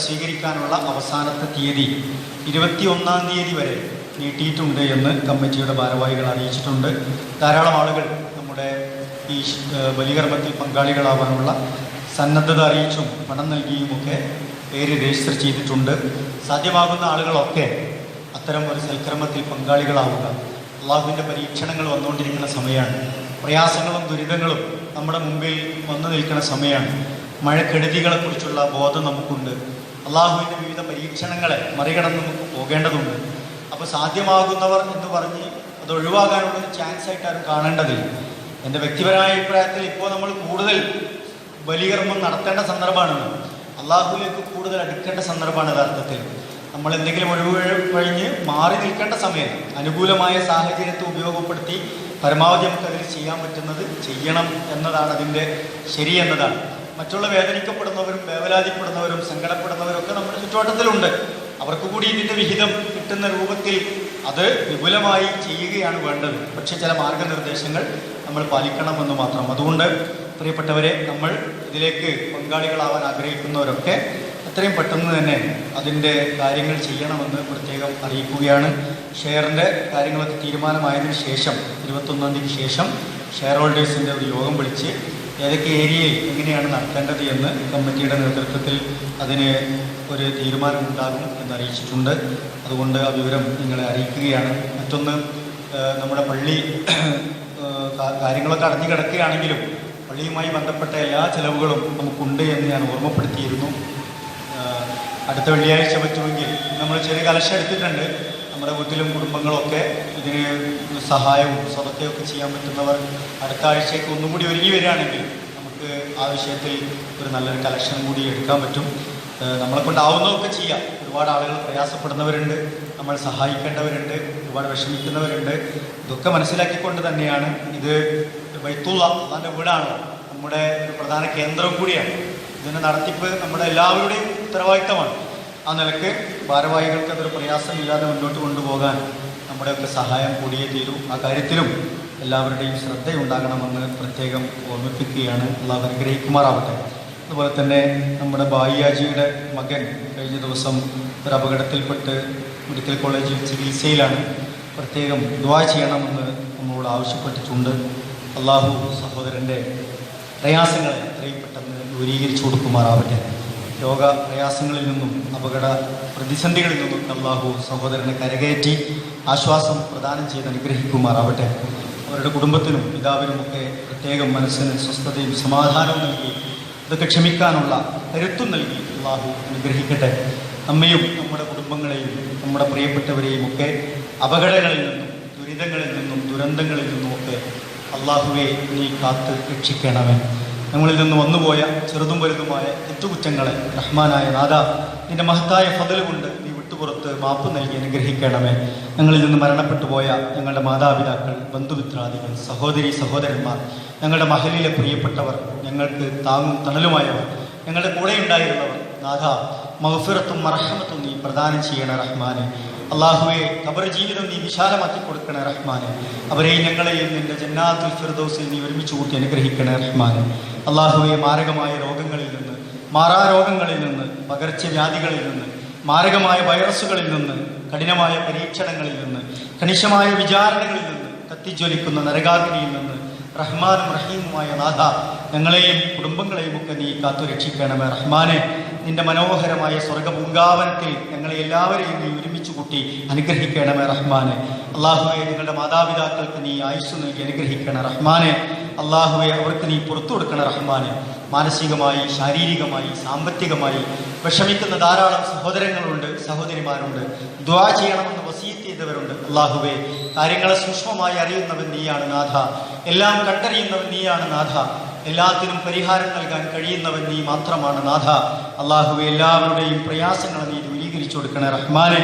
സ്വീകരിക്കാനുള്ള അവസാനത്തെ തീയതി 21-ാം തീയതി വരെ നീട്ടിയിട്ടുണ്ട് എന്ന് കമ്മിറ്റിയുടെ ഭാരവാഹികൾ അറിയിച്ചിട്ടുണ്ട്. ധാരാളം ആളുകൾ നമ്മുടെ ഈ ബലികർമ്മത്തിൽ പങ്കാളികളാവാനുള്ള സന്നദ്ധത അറിയിച്ചും പണം നൽകിയുമൊക്കെ പേര് രജിസ്റ്റർ ചെയ്തിട്ടുണ്ട്. സാധ്യമാകുന്ന ആളുകളൊക്കെ അത്തരം ഒരു സൽക്കർമ്മത്തിൽ പങ്കാളികളാവുക. അള്ളാഹുവിൻ്റെ പരീക്ഷണങ്ങൾ വന്നുകൊണ്ടിരിക്കുന്ന സമയമാണ്. പ്രയാസങ്ങളും ദുരിതങ്ങളും നമ്മുടെ മുമ്പിൽ വന്നു നിൽക്കുന്ന സമയമാണ്. മഴക്കെടുതികളെക്കുറിച്ചുള്ള ബോധം നമുക്കുണ്ട്. അള്ളാഹുവിൻ്റെ വിവിധ പരീക്ഷണങ്ങളെ മറികടന്ന് നമുക്ക് പോകേണ്ടതുണ്ട്. അപ്പോൾ സാധ്യമാകുന്നവർ എന്ന് പറഞ്ഞ് അത് ഒഴിവാകാനുള്ളൊരു ചാൻസ് ആയിട്ട് ആരും കാണേണ്ടതില്ല. എൻ്റെ വ്യക്തിപരമായ അഭിപ്രായത്തിൽ ഇപ്പോൾ നമ്മൾ കൂടുതൽ ബലികർമ്മം നടത്തേണ്ട സന്ദർഭമാണ്. അള്ളാഹുവിലേക്ക് കൂടുതൽ അടുക്കേണ്ട സന്ദർഭമാണ് യഥാർത്ഥത്തിൽ. നമ്മൾ എന്തെങ്കിലും ഒഴിവ് കഴിഞ്ഞ് മാറി നിൽക്കേണ്ട സമയം അനുകൂലമായ സാഹചര്യത്തെ ഉപയോഗപ്പെടുത്തി പരമാവധി നമുക്കതിൽ ചെയ്യാൻ പറ്റുന്നത് ചെയ്യണം എന്നതാണ് അതിൻ്റെ ശരി എന്നതാണ്. മറ്റുള്ള വേദനിക്കപ്പെടുന്നവരും വേവലാതിപ്പെടുന്നവരും സങ്കടപ്പെടുന്നവരും ഒക്കെ നമ്മുടെ ചുറ്റുവട്ടത്തിലുണ്ട്. അവർക്ക് കൂടി ഇതിൻ്റെ വിഹിതം കിട്ടുന്ന രൂപത്തിൽ അത് വിപുലമായി ചെയ്യുകയാണ് വേണ്ടത്. പക്ഷേ ചില മാർഗനിർദ്ദേശങ്ങൾ നമ്മൾ പാലിക്കണമെന്ന് മാത്രം. അതുകൊണ്ട് പ്രിയപ്പെട്ടവരെ, നമ്മൾ ഇതിലേക്ക് പങ്കാളികളാവാൻ ആഗ്രഹിക്കുന്നവരൊക്കെ എത്രയും പെട്ടെന്ന് തന്നെ അതിൻ്റെ കാര്യങ്ങൾ ചെയ്യണമെന്ന് പ്രത്യേകം അറിയിക്കുകയാണ്. ഷെയറിൻ്റെ കാര്യങ്ങളൊക്കെ തീരുമാനമായതിനു ശേഷം 21-ാം തീയതിക്ക് ശേഷം ഷെയർ ഹോൾഡേഴ്സിൻ്റെ ഒരു യോഗം വിളിച്ച് ഏതൊക്കെ ഏരിയയിൽ എങ്ങനെയാണ് നടത്തേണ്ടത് എന്ന് കമ്മിറ്റിയുടെ നേതൃത്വത്തിൽ അതിന് ഒരു തീരുമാനമുണ്ടാകും എന്നറിയിച്ചിട്ടുണ്ട്. അതുകൊണ്ട് ആ വിവരം നിങ്ങളെ അറിയിക്കുകയാണ്. മറ്റൊന്ന്, നമ്മുടെ പള്ളി കാര്യങ്ങളൊക്കെ അടഞ്ഞു കിടക്കുകയാണെങ്കിലും പള്ളിയുമായി ബന്ധപ്പെട്ട എല്ലാ ചെലവുകളും നമുക്കുണ്ട് എന്ന് ഞാൻ ഓർമ്മപ്പെടുത്തിയിരുന്നു. അടുത്ത വെള്ളിയാഴ്ച പറ്റുമെങ്കിൽ നമ്മൾ ചെറിയ കലശം എടുത്തിട്ടുണ്ട്. നമ്മുടെ വീട്ടിലും കുടുംബങ്ങളൊക്കെ ഇതിന് സഹായവും സ്വതത്തെയൊക്കെ ചെയ്യാൻ പറ്റുന്നവർ അടുത്ത ആഴ്ചയ്ക്ക് ഒന്നും കൂടി ഒരുങ്ങി വരികയാണെങ്കിൽ നമുക്ക് ആ വിഷയത്തിൽ ഒരു നല്ലൊരു കലക്ഷൻ കൂടി എടുക്കാൻ പറ്റും. നമ്മളെ കൊണ്ടാവുന്നതൊക്കെ ചെയ്യാം. ഒരുപാട് ആളുകൾ പ്രയാസപ്പെടുന്നവരുണ്ട്, നമ്മൾ സഹായിക്കേണ്ടവരുണ്ട്, ഒരുപാട് വിഷമിക്കുന്നവരുണ്ട്. ഇതൊക്കെ മനസ്സിലാക്കിക്കൊണ്ട് തന്നെയാണ് ഇത് ബൈത്തുള്ള അള്ളാൻ്റെ വീടാണ്, നമ്മുടെ ഒരു പ്രധാന കേന്ദ്രം കൂടിയാണ്. ഇതിൻ്റെ നടത്തിപ്പ് നമ്മുടെ എല്ലാവരുടെയും ഉത്തരവാദിത്തമാണ്. ആ നിലക്ക് ഭാരവാഹികൾക്ക് അതൊരു പ്രയാസമില്ലാതെ മുന്നോട്ട് കൊണ്ടുപോകാൻ നമ്മുടെയൊക്കെ സഹായം കൂടിയേ തീരൂ. ആ കാര്യത്തിലും എല്ലാവരുടെയും ശ്രദ്ധയുണ്ടാകണമെന്ന് പ്രത്യേകം ഓർമ്മിപ്പിക്കുകയാണ്. അള്ളാഹു അനുഗ്രഹിക്കുമാറാവട്ടെ. അതുപോലെ തന്നെ നമ്മുടെ ബായിയാജിയുടെ മകൻ കഴിഞ്ഞ ദിവസം ഒരു അപകടത്തിൽപ്പെട്ട് മെഡിക്കൽ കോളേജിൽ ചികിത്സയിലാണ്. പ്രത്യേകം ദുആ ചെയ്യണമെന്ന് നമ്മളോട് ആവശ്യപ്പെട്ടിട്ടുണ്ട്. അള്ളാഹു സഹോദരൻ്റെ പ്രയാസങ്ങളെ എത്രയും പെട്ടെന്ന് ദൂരീകരിച്ചു കൊടുക്കുമാറാവട്ടെ. രോഗ പ്രയാസങ്ങളിൽ നിന്നും അപകട പ്രതിസന്ധികളിൽ നിന്നും അള്ളാഹു സഹോദരനെ കരകയറ്റി ആശ്വാസം പ്രദാനം ചെയ്ത് അനുഗ്രഹിക്കുമാറാവട്ടെ. അവരുടെ കുടുംബത്തിനും പിതാവിനുമൊക്കെ പ്രത്യേകം മനസ്സിന് സ്വസ്ഥതയും സമാധാനവും നൽകി ഇതൊക്കെ ക്ഷമിക്കാനുള്ള കരുത്തും നൽകി അള്ളാഹു അനുഗ്രഹിക്കട്ടെ. നമ്മയും നമ്മുടെ കുടുംബങ്ങളെയും നമ്മുടെ പ്രിയപ്പെട്ടവരെയും ഒക്കെ അപകടങ്ങളിൽ നിന്നും ദുരിതങ്ങളിൽ നിന്നും ദുരന്തങ്ങളിൽ നിന്നുമൊക്കെ അള്ളാഹുവെ നീ കാത്ത് രക്ഷിക്കണമേ. ഞങ്ങളിൽ നിന്ന് വന്നുപോയ ചെറുതും വലുതുമായ തെറ്റുകുറ്റങ്ങളെ റഹ്മാനായ നാഥ നിന്റെ മഹത്തായ ഫദൽ കൊണ്ട് നീ വിട്ടുപുറത്ത് മാപ്പ് നൽകി അനുഗ്രഹിക്കണമേ. ഞങ്ങളിൽ നിന്ന് മരണപ്പെട്ടു പോയ ഞങ്ങളുടെ മാതാപിതാക്കൾ, ബന്ധുമിത്രാദികൾ, സഹോദരി സഹോദരന്മാർ, ഞങ്ങളുടെ മഹലിലെ പ്രിയപ്പെട്ടവർ, ഞങ്ങൾക്ക് താങ്ങും തണലുമായവർ, ഞങ്ങളുടെ കൂടെയുണ്ടായിരുന്നവർ, നാഥ മഗ്ഫിറത്തും മർഹമത്തും നീ പ്രദാനം ചെയ്യണ റഹ്മാനെ. അള്ളാഹുവെ ഖബർ ജീവിതം നീ വിശാലമാക്കി കൊടുക്കണേ റഹ്മാനെ. അവരെയും ഞങ്ങളെയും നിന്റെ ജന്നാത്തുൽ ഫിർദൗസിൽ നീ ഒരുമിച്ച് കൂട്ടി അനുഗ്രഹിക്കണേ റഹ്മാനെ. അള്ളാഹുവെ മാരകമായ രോഗങ്ങളിൽ നിന്ന്, മാറാരോഗങ്ങളിൽ നിന്ന്, പകർച്ചവ്യാധികളിൽ നിന്ന്, മാരകമായ വൈറസുകളിൽ നിന്ന്, കഠിനമായ പരീക്ഷണങ്ങളിൽ നിന്ന്, കണിശമായ വിചാരണകളിൽ നിന്ന്, കത്തിജ്വലിക്കുന്ന നരകാഗ്നിയിൽ നിന്ന് റഹ്മാനും റഹീമുമായ നാഥ ഞങ്ങളെയും കുടുംബങ്ങളെയും ഒക്കെ നീ കാത്തു രക്ഷിക്കണമേ റഹ്മാനെ. നിന്റെ മനോഹരമായ സ്വർഗപൂങ്കാവനത്തിൽ ഞങ്ങളെ എല്ലാവരെയും നീ ഒരുമിച്ച് കൂട്ടി അനുഗ്രഹിക്കണമേ റഹ്മാനെ. അള്ളാഹുവെ ഞങ്ങളുടെ മാതാപിതാക്കൾക്ക് നീ ആയുസ്സ് നൽകി അനുഗ്രഹിക്കണ റഹ്മാനെ. അള്ളാഹുവെ അവർക്ക് നീ പുറത്തു കൊടുക്കണ റഹ്മാനെ. മാനസികമായി, ശാരീരികമായി, സാമ്പത്തികമായി വിഷമിക്കുന്ന ധാരാളം സഹോദരങ്ങളുണ്ട്, സഹോദരിമാരുണ്ട്. ദുആ ചെയ്യണമെന്ന് വസീയത്ത് ചെയ്തവരുണ്ട്. അള്ളാഹുവെ കാര്യങ്ങളെ സൂക്ഷ്മമായി അറിയുന്നവൻ നീയാണ് നാഥ. എല്ലാം കണ്ടറിയുന്നവൻ നീയാണ് നാഥ. എല്ലാത്തിനും പരിഹാരം നൽകാൻ കഴിയുന്നവൻ നീ മാത്രമാണ് നാഥ. അള്ളാഹുവെ എല്ലാവരുടെയും പ്രയാസങ്ങൾ നീ ദൂരീകരിച്ചു കൊടുക്കണേ റഹ്മാനെ.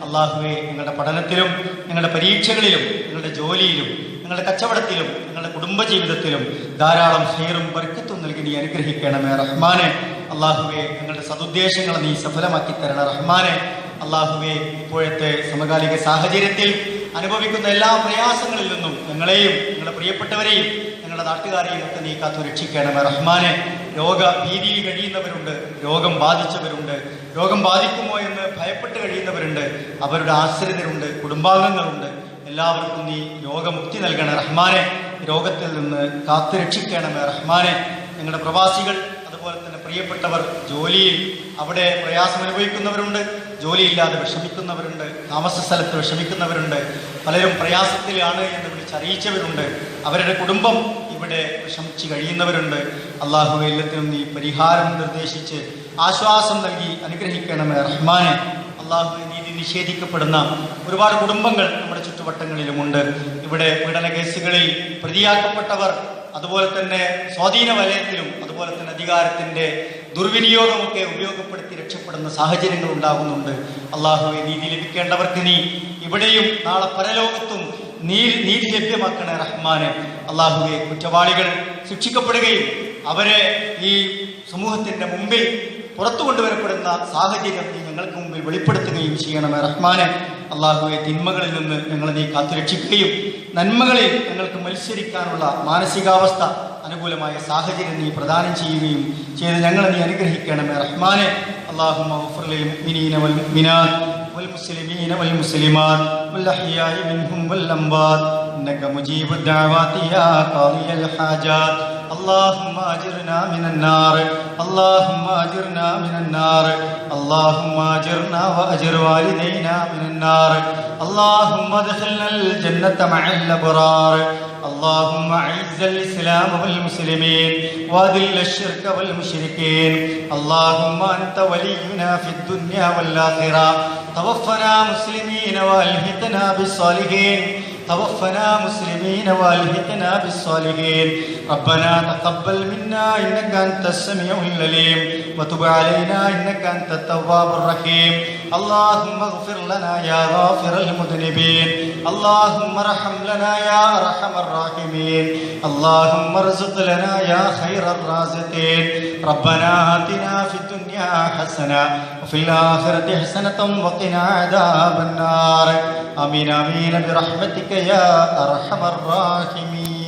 അള്ളാഹുവെ ഞങ്ങളുടെ പഠനത്തിലും ഞങ്ങളുടെ പരീക്ഷകളിലും ഞങ്ങളുടെ ജോലിയിലും ഞങ്ങളുടെ കച്ചവടത്തിലും ഞങ്ങളുടെ കുടുംബജീവിതത്തിലും ധാരാളം ഖൈറും ബർക്കത്തും നൽകി നീ അനുഗ്രഹിക്കണമേ റഹ്മാനെ. അള്ളാഹുവെ ഞങ്ങളുടെ സതുദ്ദേശങ്ങളെ നീ സഫലമാക്കി തരണ റഹ്മാനെ. അള്ളാഹുവെ ഇപ്പോഴത്തെ സമകാലിക സാഹചര്യത്തിൽ അനുഭവിക്കുന്ന എല്ലാ പ്രയാസങ്ങളിൽ നിന്നും ഞങ്ങളെയും ഞങ്ങളുടെ പ്രിയപ്പെട്ടവരെയും ഞങ്ങളുടെ നാട്ടുകാരെയും ഒക്കെ നീ കാത്തു രക്ഷിക്കണമേ റഹ്മാനെ. രോഗഭീതിയിൽ കഴിയുന്നവരുണ്ട്, രോഗം ബാധിച്ചവരുണ്ട്, രോഗം ബാധിക്കുമോ എന്ന് ഭയപ്പെട്ട് കഴിയുന്നവരുണ്ട്, അവരുടെ ആശ്രിതരുണ്ട്, കുടുംബാംഗങ്ങളുണ്ട്. എല്ലാവർക്കും നീ രോഗമുക്തി നൽകണേ റഹ്മാനെ. രോഗത്തിൽ നിന്ന് കാത്തു രക്ഷിക്കണമേ റഹ്മാനെ. ഞങ്ങളുടെ പ്രവാസികൾ, അതുപോലെ തന്നെ പ്രിയപ്പെട്ടവർ ജോലിയിൽ അവിടെ പ്രയാസം അനുഭവിക്കുന്നവരുണ്ട്, ജോലിയില്ലാതെ വിഷമിക്കുന്നവരുണ്ട്, താമസ സ്ഥലത്ത് വിഷമിക്കുന്നവരുണ്ട്, പലരും പ്രയാസത്തിലാണ് എന്ന് വിളിച്ചറിയിച്ചവരുണ്ട്, അവരുടെ കുടുംബം ഇവിടെ വിഷമിച്ച് കഴിയുന്നവരുണ്ട്. അള്ളാഹു എല്ലാത്തിനും നീ പരിഹാരം നിർദ്ദേശിച്ച് ആശ്വാസം നൽകി അനുഗ്രഹിക്കണമേ റഹ്മാനെ. അള്ളാഹു നീതി നിഷേധിക്കപ്പെടുന്ന ഒരുപാട് കുടുംബങ്ങൾ നമ്മുടെ ചുറ്റുവട്ടങ്ങളിലുമുണ്ട്. ഇവിടെ പീഡന കേസുകളിൽ പ്രതിയാക്കപ്പെട്ടവർ, അതുപോലെ തന്നെ സ്വാധീന വലയത്തിലും അതുപോലെ തന്നെ അധികാരത്തിൻ്റെ ദുർവിനിയോഗമൊക്കെ ഉപയോഗപ്പെടുത്തി രക്ഷപ്പെടുന്ന സാഹചര്യങ്ങൾ ഉണ്ടാകുന്നുണ്ട്. അള്ളാഹുവെ നീതി ലഭിക്കേണ്ടവർക്ക് നീ ഇവിടെയും നാളെ പരലോകത്തും നീതി ലഭ്യമാക്കണേ റഹ്മാനെ. അള്ളാഹുവെ, കുറ്റവാളികൾ ശിക്ഷിക്കപ്പെടുകയും അവരെ ഈ സമൂഹത്തിന്റെ മുമ്പിൽ പുറത്തു കൊണ്ടുവരപ്പെടുന്ന സാഹചര്യം നീ ഞങ്ങൾക്ക് മുമ്പിൽ വെളിപ്പെടുത്തുകയും ചെയ്യണമേ റഹ്മാനെ. അള്ളാഹുവെ, തിന്മകളിൽ നിന്ന് ഞങ്ങളെ നീ കാത്തുരക്ഷിക്കുകയും നന്മകളിൽ ഞങ്ങൾക്ക് മത്സരിക്കാനുള്ള മാനസികാവസ്ഥ അനുകൂലമായ സാഹചര്യം നീ പ്രദാനം ചെയ്യുകയും ചെയ്ത് ഞങ്ങളെ നീ അനുഗ്രഹിക്കണമേ റഹ്മാനെ. അല്ലാഹുമ്മ ഗ്ഫിർ ലിൽ മുഅ്മിനീന വൽ മുഅ്മിനാത്ത് വൽ മുസ്ലിമീന വൽ മുസ്ലിമാത്ത് വൽ അഹ്യാഇ മിൻഹും വൽ അംവാത്ത് ഇന്നക മുജീബുദ് ദഅവാതി യാ ഖാദിയൽ ഹാജാത്ത്. اللهم اجرنا من النار اللهم اجرنا من النار اللهم اجرنا واجر والدينا من النار اللهم ادخلنا الجنة مع الابرار اللهم اعز الاسلام والمسلمين واذل الشرك والمشركين اللهم انت ولينا في الدنيا والاخرة توفنا مسلمين والحقنا بالصالحين توفنا مسلمين والحقنا بالصالحين ربنا تقبل منا إنك أنت السميع العليم وتب علينا إنك أنت التواب الرحيم اللهم اغفر لنا يا غافر المذنبين اللهم ارحم لنا يا أرحم الراحمين اللهم ارزق لنا يا خير الرازقين ربنا آتنا في الدنيا حسنة وفي الآخرة حسنة وقنا عذاب النار آمين آمين برحمتك يا أرحم الراحمين.